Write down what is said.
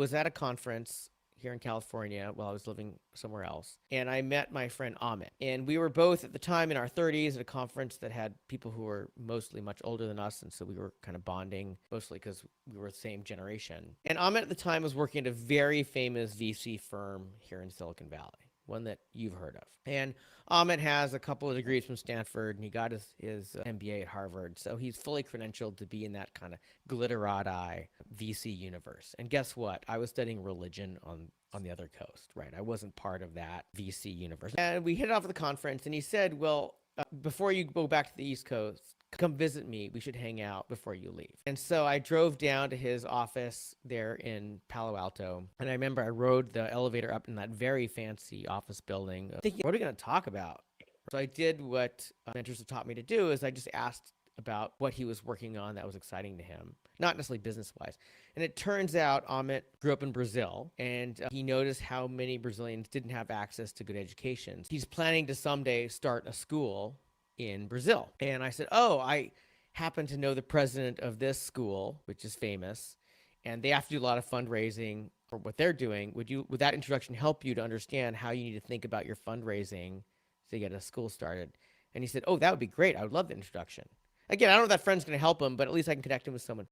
was at a conference here in California while I was living somewhere else. And I met my friend Amit. And we were both at the time in our 30s at a conference that had people who were mostly much older than us. And so we were kind of bonding, mostly because we were the same generation. And Amit at the time was working at a very famous VC firm here in Silicon Valley, one that you've heard of. And Amit has a couple of degrees from Stanford, and he got his MBA at Harvard. So he's fully credentialed to be in that kind of glitterati VC universe. And guess what? I was studying religion on the other coast, right? I wasn't part of that VC universe. And we hit it off at the conference, and he said, well, before you go back to the East Coast, come visit me. We should hang out before you leave. And so I drove down to his office there in Palo Alto. And I remember I rode the elevator up in that very fancy office building, thinking, what are we going to talk about? So I did what mentors have taught me to do is I just asked about what he was working on that was exciting to him, not necessarily business-wise. And it turns out Amit grew up in Brazil, and he noticed how many Brazilians didn't have access to good education. He's planning to someday start a school in Brazil. And I said, oh, I happen to know the president of this school, which is famous, and they have to do a lot of fundraising for what they're doing. Would that introduction help you to understand how you need to think about your fundraising to get a school started? And he said, oh, that would be great. I would love the introduction. Again, I don't know if that friend's going to help him, but at least I can connect him with someone.